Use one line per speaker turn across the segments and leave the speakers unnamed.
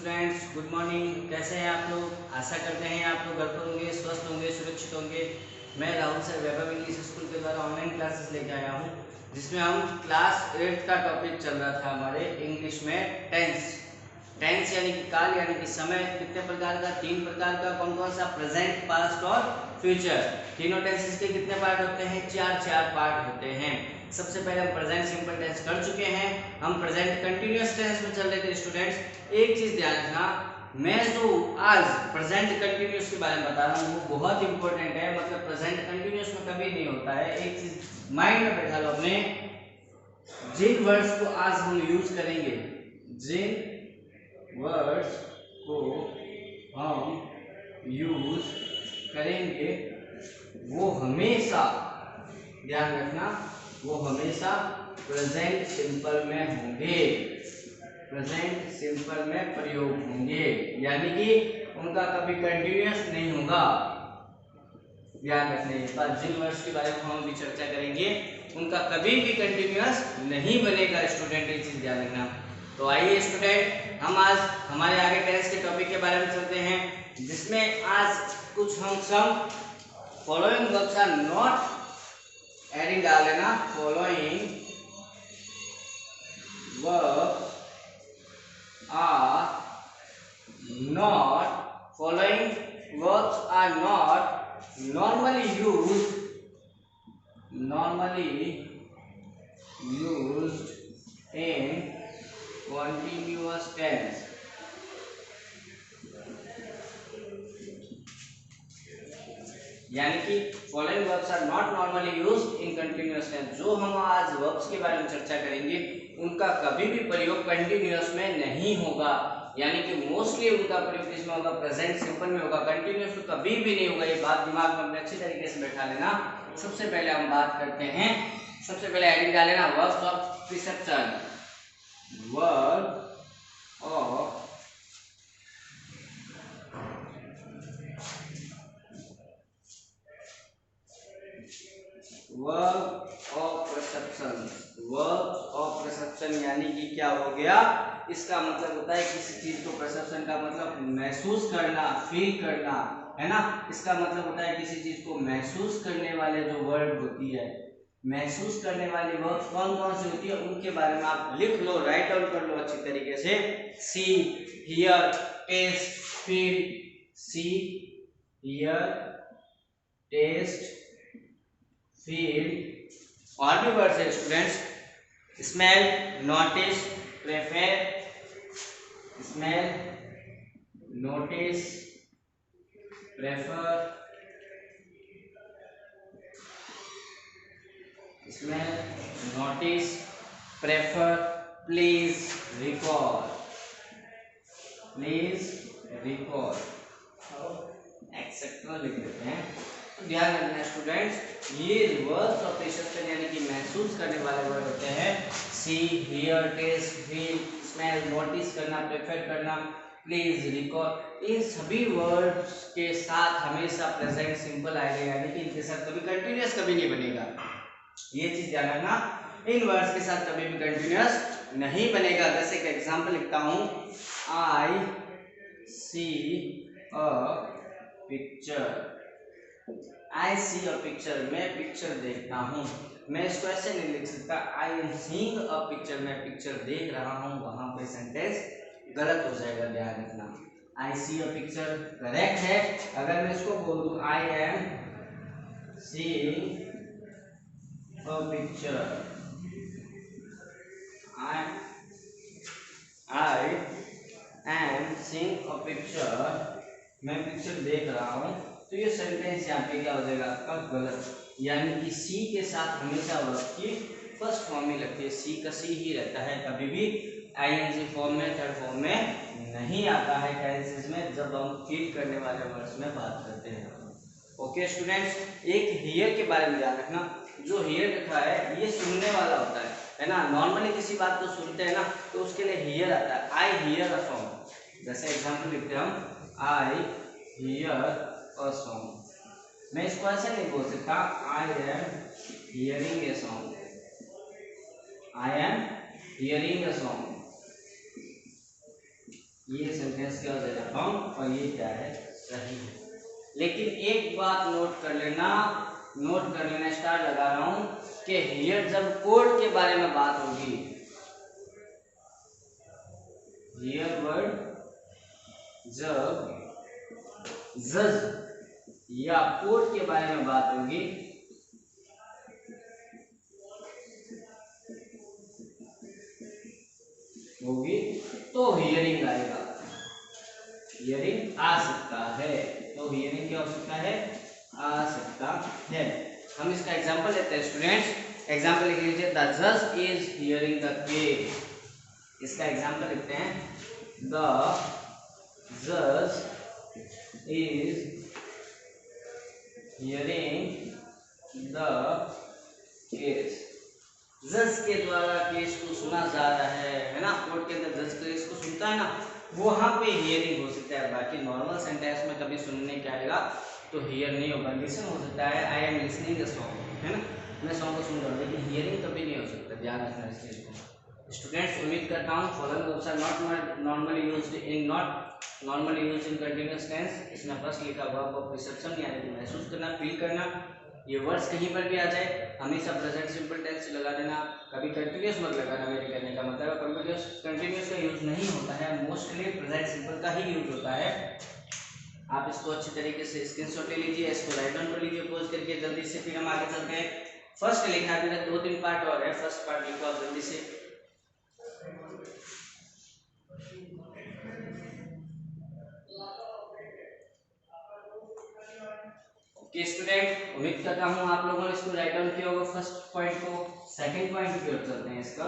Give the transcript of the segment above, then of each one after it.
Students, good morning. कैसे हैं आप लोग? आशा करते हैं आप लोग घर पर होंगे, स्वस्थ होंगे, सुरक्षित होंगे। मैं राहुल सर वैभव इंग्लिश स्कूल के द्वारा ऑनलाइन क्लासेस लेके आया हूँ, जिसमें हम क्लास 8 का टॉपिक चल रहा था हमारे इंग्लिश में टेंस। टेंस यानी कि काल यानी कि समय। कितने प्रकार का? 3 प्रकार का। कौन कौन सा? प्रेजेंट, पास्ट और फ्यूचर। तीनों टेंसेस के कितने पार्ट होते हैं? 4 पार्ट होते हैं। सबसे पहले हम प्रेजेंट सिंपल टेंस कर चुके हैं। हम प्रेजेंट कंटिन्यूअस टेंस में चल रहे थे स्टूडेंट्स। एक चीज ध्यान रखना, मैं जो आज प्रेजेंट कंटिन्यूअस के बारे में बता रहा हूँ वो बहुत इंपॉर्टेंट है। मतलब प्रेजेंट कंटिन्यूअस में कभी नहीं होता है। एक चीज माइंड में बैठा लो अपने, जिन वर्ड्स को आज हम यूज करेंगे, जिन वर्ड्स को हम यूज करेंगे वो हमेशा, ध्यान रखना, वो हमेशा प्रेजेंट सिंपल में होंगे, प्रेजेंट सिंपल में प्रयोग होंगे, यानी कि उनका कभी कंटिन्यूअस नहीं होगा। ध्यान रखने के बाद जिन वर्ड्स के बारे में हम भी चर्चा करेंगे उनका कभी भी कंटिन्यूअस नहीं बनेगा स्टूडेंट, ये चीज ध्यान रखना। तो आइए स्टूडेंट, हम आज हमारे आगे टेंस के टॉपिक के बारे में चलते हैं, जिसमें आज कुछ हम सब following verbs are not adding डाल लेना। Following verbs are not, following verbs are not normally used in continuous tense। यानी कि following verbs are not normally used in continuous tense. जो हम आज वर्ब्स के बारे में चर्चा करेंगे उनका कभी भी प्रयोग कंटिन्यूअस में नहीं होगा, यानी कि मोस्टली उनका प्रयोग किसमें होगा? प्रेजेंट सिंपल में होगा। कंटिन्यूअस तो कभी भी नहीं होगा। ये बात दिमाग में अपने अच्छी तरीके से बैठा लेना। सबसे पहले हम बात करते हैं, सबसे पहले एडिंग डाल लेना verbs of perception. Verb of verb of perception. Verb of perception यानी कि क्या हो गया? इसका मतलब होता है किसी चीज को, परसेप्शन का मतलब महसूस करना, फील करना, है ना। इसका मतलब होता है किसी चीज को महसूस करने वाले जो वर्ड होती है, महसूस करने वाली वर्ब कौन कौन सी होती है उनके बारे में आप लिख लो, राइट डाउन कर लो अच्छी तरीके से। See, hear, taste, feel. See, hear, taste, feel. और भी वर्ड्स है students, smell, notice, prefer. Smell, notice, prefer. Smell, notice, prefer, please, recall. Please, recall, etcetera लिख देते हैं। तो ध्यान रखना स्टूडेंट्स, ये वर्ड्स ऑफ परसेप्शन यानी कि महसूस करने वाले वर्ड होते हैं। See, hear, taste, feel, smell, notice करना, प्रेफर करना, प्लीज, रिकॉल। इन सभी वर्ड्स के साथ हमेशा प्रेजेंट सिंपल आएगा, यानी कि इनके साथ कभी कंटिन्यूअस कभी नहीं बनेगा। ये चीज ध्यान रखना, इन वर्ड्स के साथ कभी भी कंटिन्यूअस नहीं बनेगा। जैसे एक एग्जांपल लिखता हूं, I see a picture. I see a picture, मैं पिक्चर देखता हूँ। मैं इसको ऐसे नहीं लिख सकता, I am seeing a picture, मैं पिक्चर देख रहा हूँ। वहां पे सेंटेंस गलत हो जाएगा, ध्यान रखना। आई सी अ पिक्चर करेक्ट है। अगर मैं इसको बोल दूं, आई am seeing a picture, I am seeing a picture, मैं पिक्चर देख रहा हूँ, तो ये सेंटेंस यहाँ पे क्या हो जाएगा आपका? गलत। यानी कि सी के साथ हमेशा वर्ब की फर्स्ट फॉर्म में लगती है। सी का सी ही रहता है, कभी भी आईएनजी फॉर्म में, थर्ड फॉर्म में नहीं आता है टेंसेस में, जब हम फील करने वाले वर्ड्स में बात करते हैं। ओके स्टूडेंट्स, एक हियर के बारे में ध्यान रखना। जो हियर लिखा है ये सुनने वाला होता है ना। नॉर्मली किसी बात को सुनते हैं ना, तो उसके लिए हियर आता है। आई हियर अ सॉन्ग, जैसे एग्जाम्पल लिखते हैं हम, आई हियर अ सॉन्ग। मैं इसको ऐसे नहीं बोल सकता, I am hearing a song, I am hearing a song. ये सेंटेंस क्या हो जाएगा रॉन्ग और ये क्या है सही है। लेकिन एक बात नोट कर लेना स्टार लगा रहा हूं कि हियर जब कोड के बारे में बात होगी, हियर वर्ड जब जज या कोड के बारे में बात होगी तो हियरिंग आएगा, हियरिंग आ सकता है। तो हियरिंग क्या हो सकता है, आ सकता है। हम इसका एग्जांपल लेते हैं स्टूडेंट्स। एग्जांपल लिख लीजिए, द जज इज हियरिंग द केस। इसका एग्जांपल लिखते हैं, द जज इज हियरिंग द केस। जज के द्वारा केस को सुना जा रहा है ना, कोर्ट के अंदर जज केस को सुनता है ना, वहां पे हियरिंग हो सकता है। बाकी नॉर्मल सेंटेंस में कभी सुनने क्या आएगा तो हियर नहीं होगा, लिसन हो सकता है, I am listening the song, है ना, मैं सॉन्ग को सुन रहा हूँ, लेकिन हियरिंग कभी नहीं हो सकता। ध्यान रखना इस चीज को स्टूडेंट्स। उम्मीद करता हूँ following verbs are not normally used in continuous tense. इसमें फर्स्ट लिखा वर्ब ऑफ रिसेप्शन यानी कि महसूस करना, फील करना। ये वर्ड्स कहीं पर भी आ जाए हमेशा प्रेजेंट सिंपल टेंस लगा देना, कभी कंटिन्यूअस मत लगाना। मेरे कहने का मतलब कंटिन्यूअस का यूज नहीं होता है, मोस्टली प्रेजेंट सिंपल का ही यूज होता है। आप इसको अच्छी तरीके से स्क्रीनशॉट ले लीजिए, इसको राइट डाउन कर लीजिए पोज करके जल्दी से, फिर हम आगे चलते हैं। फर्स्ट लिखा है, मेरा 2-3 पार्ट और है, फर्स्ट पार्ट लिखो आप जल्दी से। ओके स्टूडेंट, उम्मीद करता हूँ आप लोगों ने इसको राइट डाउन किया होगा फर्स्ट पॉइंट को। सेकंड पॉइंट की ओर चलते हैं इसका।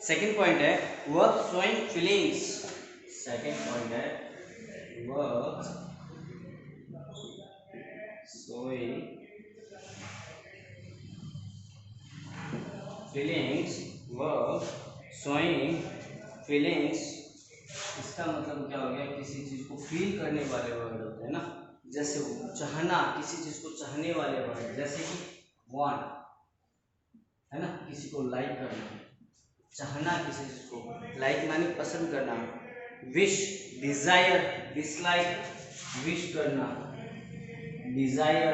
सेकंड पॉइंट है verb showing feelings. Second point है verb showing feelings. Verb showing feelings, इसका मतलब क्या हो गया, किसी चीज को फील करने वाले वर्ड होते हैं ना, जैसे चाहना, किसी चीज को चाहने वाले वर्ड, जैसे कि वांट, है ना, किसी को लाइक करना, चाहना किसी चीज को, लाइक माने पसंद करना, विश, डिजायर, डिसलाइक, विश करना, डिजायर,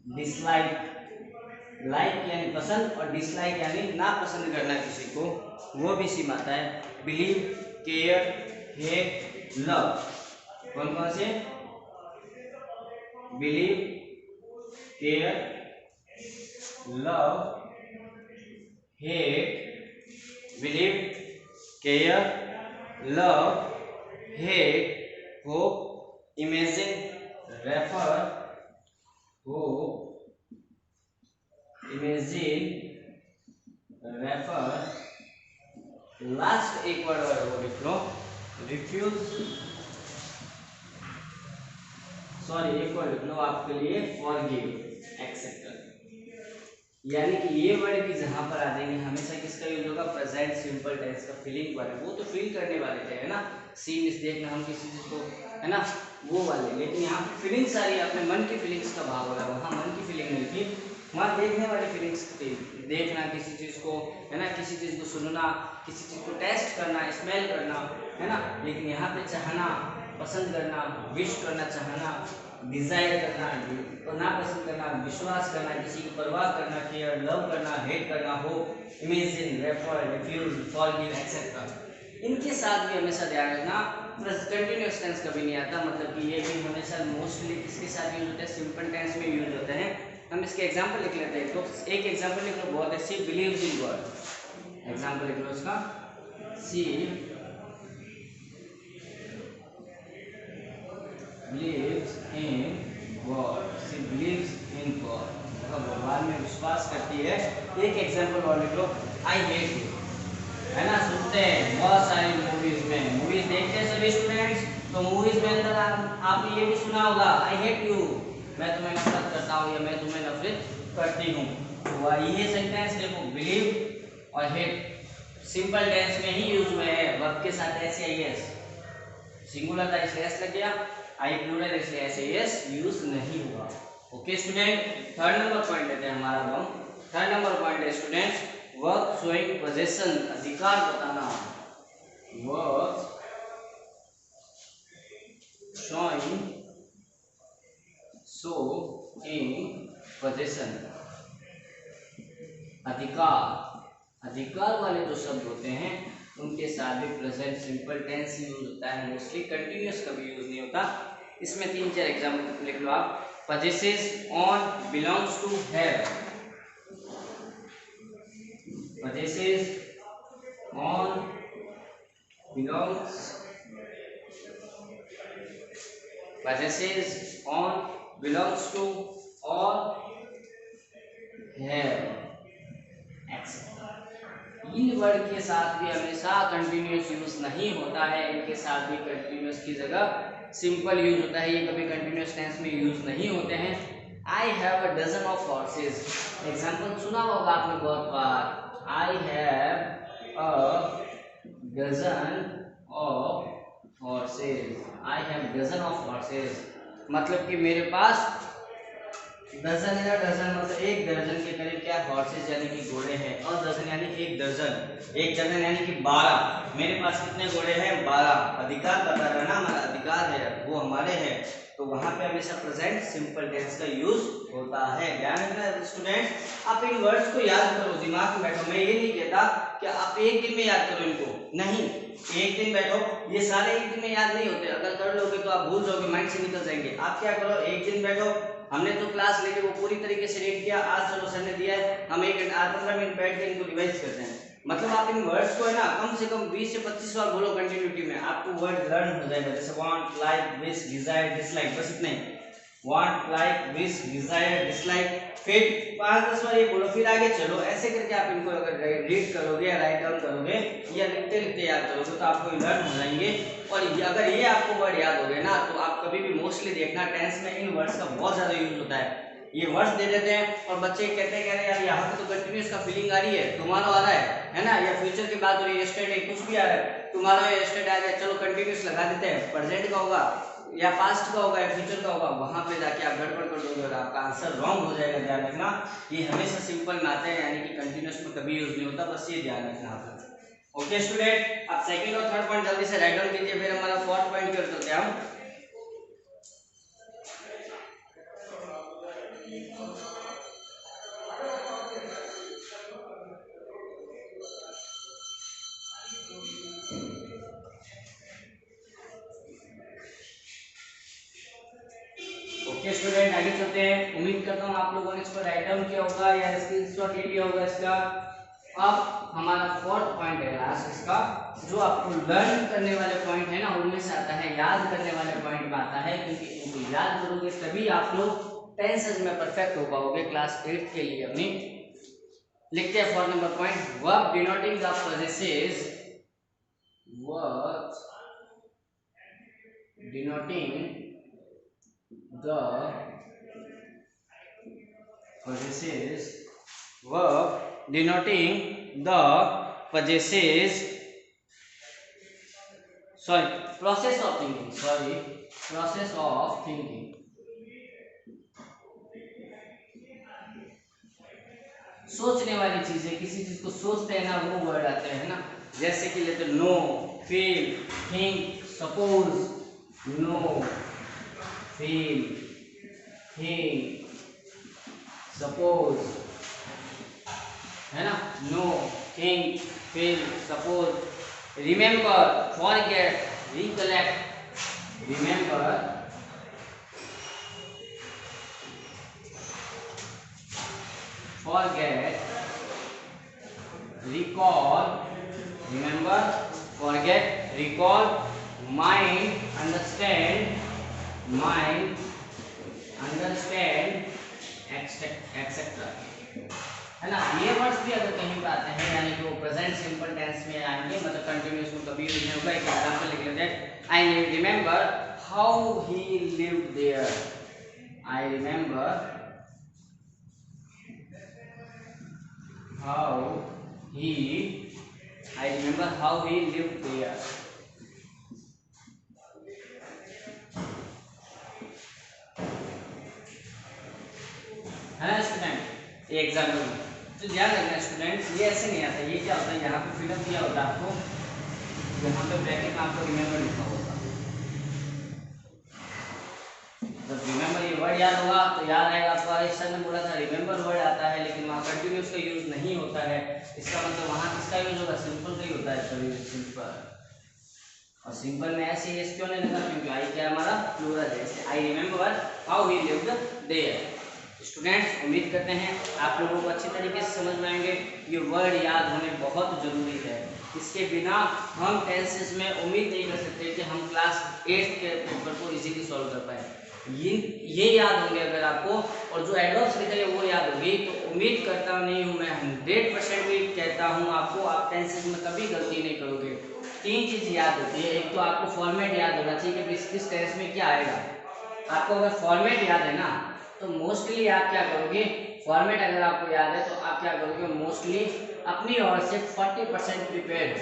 डिसलाइक, लाइक यानी पसंद और डिसलाइक यानी ना पसंद करना किसी को, वो भी सेम आता है। बिलीव, केयर, हेट, लव, कौन कौन से, believe, care, love, hate, believe, care, love, hate, hope, imagine, refer, hope, imagine, refer, last एक वर्ड और वो लिख लो, रिफ्यूज, सॉरी एक वर्ड लिख लो आपके लिए, फॉरगिव, एक्सेप्ट। यानी कि ये वर्ड भी जहां पर आ जाएंगे हमेशा किसका यूज होगा, प्रेजेंट सिंपल टेंस का, फीलिंग वाले, वो तो फील करने वाले थे, है ना, सी मिस देखना हम किसी चीज को, है ना, वो वाले। लेकिन यहाँ पे फीलिंग्स आ रही है, अपने मन की फीलिंग्स का भाव हो रहा है, वहाँ मन की फीलिंग नहीं थी, वहाँ देखने वाली फीलिंग्स थी, देखना किसी चीज को, है ना, किसी चीज को सुनना, किसी चीज को टेस्ट करना, स्मेल करना, है ना। लेकिन यहाँ पे चाहना, पसंद करना, विश करना, चाहना, डिजायर करना, ना पसंद करना, विश्वास करना, किसी की परवाह करना, केयर, लव करना, हेट करना, hope, imagine, refer, refuse, forgive, etcetera. इनके साथ भी हमेशा ध्यान रखना कंटिन्यूअस टेंस कभी नहीं आता, मतलब कि ये भी हमेशा मोस्टली किसके साथ यूज होता है, सिंपल टेंस में यूज होते हैं। हम इसके एग्जांपल लिख लेते हैं, तो एक एग्जांपल लिख लो बहुत अच्छी, बिलीव्स इन गॉड। एग्जांपल लिख लो इसका, सी believes in God, she believes in God, भगवान में विश्वास करती है। एक एग्जांपल और लिख लो, आई हेट यू, है ना, सुनते हैं बहुत सारी मूवीज में, मूवीज देखते हैं सभी स्टूडेंट्स, तो मूवीज में अंदर आपने ये भी सुना होगा, आई हेट यू, मैं तुम्हें नफरत करता हूँ या मैं तुम्हें नफरत करती हूँ। तो ये सेंटेंस देखो, बिलीव और हेट सिंपल टेंस में ही यूज हुए हैं, वर्ब के साथ एस या एस, सिंगुलर था इसलिए एस लग गया। आई प्लूरल इसलिए एस ए एस यूज नहीं हुआ। Okay student, third number point लेते हैं हमारा हम। थर्ड नंबर पॉइंट है स्टूडेंट्स वर्क शोइंग पोजीशन, अधिकार बताना। वर्क शोइंग पोजीशन, अधिकार वाले जो शब्द होते हैं उनके साथ भी प्रेजेंट सिंपल टेंस यूज होता है, मोस्टली कंटिन्यूअस कभी यूज नहीं होता। इसमें 3-4 एग्जांपल लिख लो आप। possesses on, belongs to, have, possesses on, belongs, possesses on, belongs to, or have, etc. In word के साथ भी हमेशा कंटिन्यूअस यूज नहीं होता है, इनके साथ भी कंटिन्यूअस की जगह सिंपल यूज होता है, ये कभी कंटिन्यूअस टेंस में यूज नहीं होते हैं। I have a dozen of horses, example सुना होगा आपने बहुत बार। I have a dozen of horses, I have dozen of horses मतलब कि मेरे पास डजन है ना, डजन मतलब एक दर्जन के करीब क्या हॉर्सेस यानी कि घोड़े हैं, और डजन यानी एक दर्जन, एक दर्जन यानी कि 12। मेरे पास कितने घोड़े हैं? 12। अधिकार बता रहा ना, हमारा अधिकार है वो हमारे हैं, तो वहां पे हमेशा प्रेजेंट सिंपल टेंस का यूज होता है। ध्यान रखना स्टूडेंट्स, आप इन वर्ड्स को याद करो, दिमाग में बैठो। मैं ये नहीं कहता कि आप एक दिन में याद करो इनको, नहीं, एक दिन बैठो, ये सारे एक दिन में याद नहीं होते। अगर कर लोगे तो आप भूल जाओगे, माइंड से निकल जाएंगे। आप क्या करो, एक दिन बैठो, हमने तो क्लास लेके वो पूरी तरीके से रीड किया, आज चलो सर ने दिया है, हम 15 मिनट बैठ के इनको रिवाइज करते हैं। मतलब आप इन वर्ड्स को है ना कम से कम 20 से 25 बार बोलो कंटिन्यूटी में, आपको वर्ड लर्न हो जाएगा। जैसे want, like, wish, desire, dislike, बस इतना ही। Want, like, wish, desire, dislike, फिर 5-10 बार ये बोलो, फिर आगे चलो। ऐसे करके आप इनको अगर रीड करोगे या राइट डाउन करोगे या लिखते लिखते याद करोगे तो आपको लर्न हो जाएंगे। और अगर ये आपको वर्ड याद हो गए ना तो आप कभी भी मोस्टली देखना टेंस में इन वर्ड्स का बहुत ज्यादा यूज होता है। ये वर्ड्स दे देते हैं और बच्चे कहते हैं यार यहाँ पे तो कंटिन्यूअस का फीलिंग आ रही है, टुमारो आ रहा है ना, या फ्यूचर की बात हो रही है, यस्टरडे कुछ भी आ रहा है, टुमारो या यस्टरडे आ गया, चलो कंटिन्यूअस लगा देते हैं, प्रेजेंट का होगा या पास्ट का होगा या फ्यूचर का होगा, वहां पे जाके आप गड़बड़ कर दोगे और आपका आंसर रॉन्ग हो जाएगा। ध्यान रखना, ये हमेशा सिंपल में आते हैं, यानी कि कंटिन्यूअस में कभी यूज नहीं होता, बस ये ध्यान रखना आप। ओके स्टूडेंट, आप सेकंड और थर्ड पॉइंट जल्दी से राइट डाउन कीजिए, फिर हमारा फोर्थ पॉइंट की ओर चलते हैं हम। ओके स्टूडेंट, आगे चलते हैं। उम्मीद करता हूँ आप लोगों ने इसको राइट डाउन किया होगा या स्क्रीनशॉट ले लिया होगा इसका। अब हमारा फोर्थ पॉइंट है लास्ट इसका, जो आपको लर्न करने वाले पॉइंट है ना उनमें से आता है, याद करने वाले पॉइंट में आता है, क्योंकि इनको याद करोगे तभी आप लोग टेंसेस में परफेक्ट हो पाओगे क्लास 8 के लिए अपनी। लिखते हैं fourth number point, verb denoting the possesses, verb denoting the possesses, verb denoting the possesses, process of thinking, process of thinking, सोचने वाली चीजें, किसी चीज को सोचते हैं ना वो वर्ड आते हैं ना, जैसे कि लेते know, feel, think, suppose, know, feel, think, suppose, है ना, know, think, feel, suppose, remember, forget, recollect, remember, forget, recall, remember, forget, recall, mind, understand, etcetera, है ना। ये वर्ड्स भी अगर कहीं पे आते हैं यानी कि वो प्रेजेंट सिंपल टेंस में आएंगे, मतलब कंटिन्यूअस में कभी नहीं होगा। एक एग्जांपल लिख लेते हैं, I remember how he lived there, I remember how he lived there. ये एग्जाम्पल में। तो ध्यान रखना स्टूडेंट्स, ये ऐसे नहीं आता। ये क्या होता है, यहाँ पे फिलअप किया होता है आपको, यहाँ पे ब्रैकेट में आपको रिमेंबर लिखा होगा। जब रिमेंबर ये वर्ड याद होगा तो याद आएगा आपको। इस सर ने बोला था रिमेंबर वर्ड आता है, लेकिन वहाँ कंटिन्यूस का यूज नहीं होता है। इसका मतलब वहाँ किसका यूज होगा, सिंपल का ही होता है सभी, सिंपल। और सिंपल में ऐसे एस क्यों नहीं लगा, क्योंकि आई क्या हमारा प्लूरल है। जैसे I remember how he lived there. Students उम्मीद करते हैं आप लोगों को अच्छी तरीके से समझ में आएंगे। ये वर्ड याद होने बहुत ज़रूरी है। इसके बिना हम टेंसेस में उम्मीद नहीं कर सकते कि हम क्लास 8 के पेपर को इजीली सॉल्व कर पाए। ये याद होंगे अगर आपको, और जो एडवर्ब्स निकले वो याद होगी, तो उम्मीद करता नहीं हूँ मैं, 100% भी कहता हूँ आपको, आप टेंसेस में कभी गलती नहीं करोगे। 3 चीज़ याद होती है। एक तो आपको फॉर्मेट याद होना चाहिए कि किस टेंस में क्या आएगा। आपको अगर फॉर्मेट याद है ना, तो मोस्टली आप क्या करोगे, फॉर्मेट अगर आपको याद है तो आप क्या करोगे, मोस्टली अपनी ओर से 40% प्रिपेयर हो।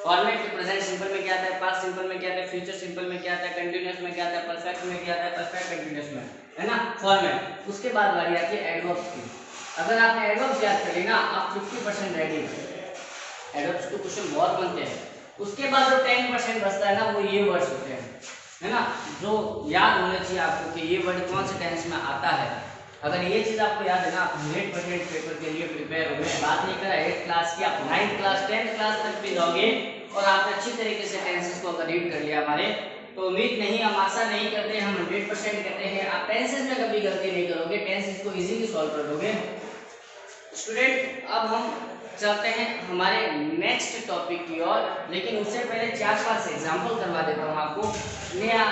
फॉर्मेट के प्रेजेंट सिंपल में क्या आता है, पास्ट सिंपल में क्या आता है, फ्यूचर सिंपल में क्या आता है, कंटीन्यूअस में क्या आता है, परफेक्ट में क्या आता है, परफेक्ट कंटीन्यूअस में, है ना फॉर्मेट। उसके बाद बारी आती है एडवर्ब्स की। अगर आपने एडवर्ब्स याद कर ली ना, आप 50% रेडी हो। एडवर्ब्स के क्वेश्चन बहुत बनते हैं। उसके बाद जो 10% बचता है ना, वो ये वर्ड्स होते हैं, है ना, जो याद होने चाहिए आपको कि ये वर्ड कौन से टेंस में आता है। अगर ये चीज़ आपको याद है ना, आप 100% पेपर के लिए प्रिपेयर हो गए। बात नहीं करा 8th क्लास की, आप 9th क्लास 10th क्लास तक भी जाओगे और आपने अच्छी तरीके से टेंसेस को अगर रीड कर लिया हमारे, तो उम्मीद नहीं, हम आशा नहीं करते, हम 100% कहते हैं आप टेंसेस में कभी गलती नहीं करोगे, टेंसेस को इजीली सॉल्व कर दोगे। स्टूडेंट अब हम चलते हैं हमारे नेक्स्ट टॉपिक की ओर, लेकिन उससे पहले 4-5 एग्जाम्पल करवा देता हूँ आपको नया,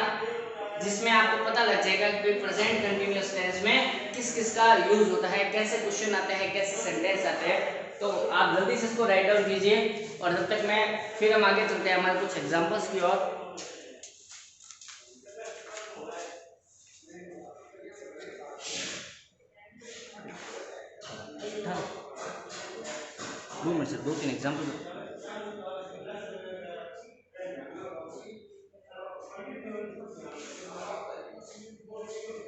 जिसमें आपको पता लग जाएगा कि प्रेजेंट कंटिन्यूअस टेंस में किस किस का यूज होता है, कैसे क्वेश्चन आते हैं, कैसे सेंटेंस आते हैं। तो आप जल्दी से इसको राइट डाउन कीजिए, और जब तक मैं फिर हम आगे चलते हैं हमारे कुछ एग्जाम्पल्स की ओर। दो तीन एग्जाम्पल।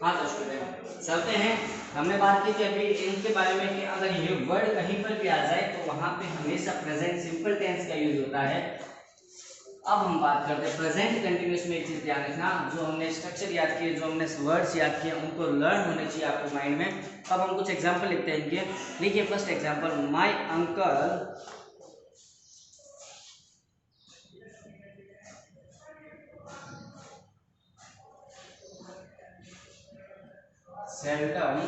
हाँ तो स्टूडेंट चलते हैं। हमने बात की थी अभी इनके बारे में कि अगर ये वर्ड कहीं पर भी आ जाए तो वहां पे हमेशा प्रेजेंट सिंपल टेंस का यूज होता है। अब हम बात करते हैं प्रेजेंट कंटिन्यूअस में। एक चीज ध्यान रखना, जो हमने स्ट्रक्चर याद किए, जो हमने वर्ड्स याद किए, उनको लर्न होने चाहिए आपको माइंड में। अब हम कुछ एग्जाम्पल लिखते हैं इनके। लिखिए first example, my uncle seldom,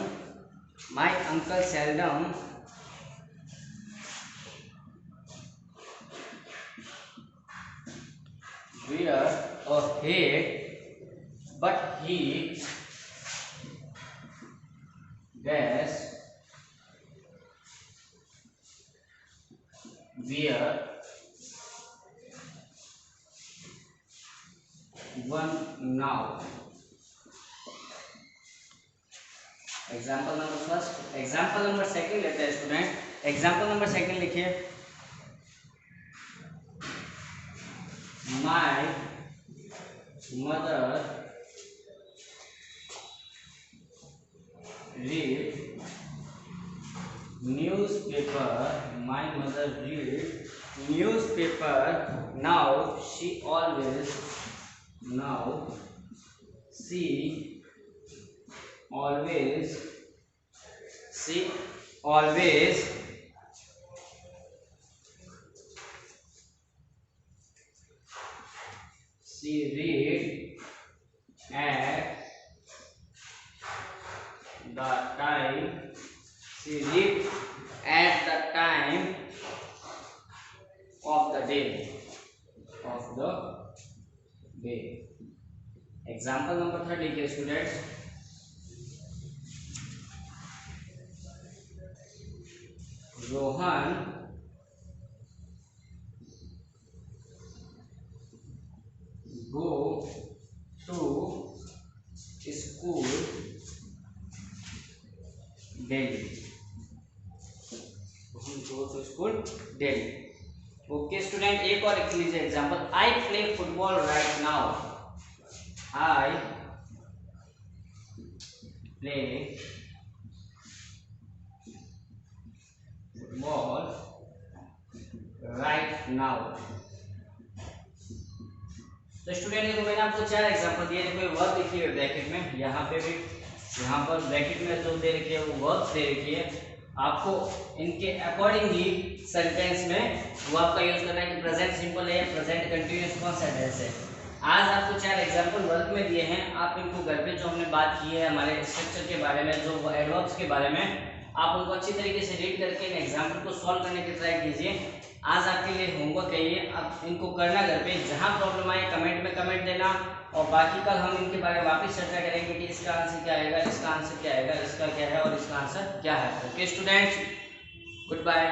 my uncle seldom wear a hat, but he does wear one now. Example number first, example number second लेते हैं स्टूडेंट। एग्जाम्पल नंबर सेकंड लिखिए, my mother read newspaper, my mother read newspaper now she always she read at the time of the day. Example number third लिखिए students, Rohan go to school daily. Okay student, एक और लिख लीजिए example, I play football right now, I play wall right now. तो student देखो मैंने आपको 4 example दिए। देखो वर्ब लिखी हुई है ब्रैकेट में, यहाँ पे भी, यहाँ पर ब्रैकेट में जो दे रखी है वो वर्ब दे रखी है। आपको इनके अकॉर्डिंगली सेंटेंस में वो आपका यूज करना है कि प्रेजेंट सिंपल है या प्रेजेंट कंटीन्यूअस कौन सा टेंस है। आज आपको 4 एग्जांपल वर्ब में दिए हैं। आप इनको घर पे जो हमने बात की है हमारे स्ट्रक्चर के बारे में, जो एडवर्ब्स के बारे में, आप उनको अच्छी तरीके से रीड करके इन एग्जांपल को सॉल्व करने की ट्राई कीजिए। आज आपके लिए होमवर्क है ये, आप इनको करना घर पे। जहां प्रॉब्लम आए कमेंट में कमेंट देना, और बाकी कल हम इनके बारे में वापस चर्चा करेंगे कि इसका आंसर क्या आएगा, इसका आंसर क्या आएगा, इसका क्या है और इसका आंसर क्या है। Okay students, good bye.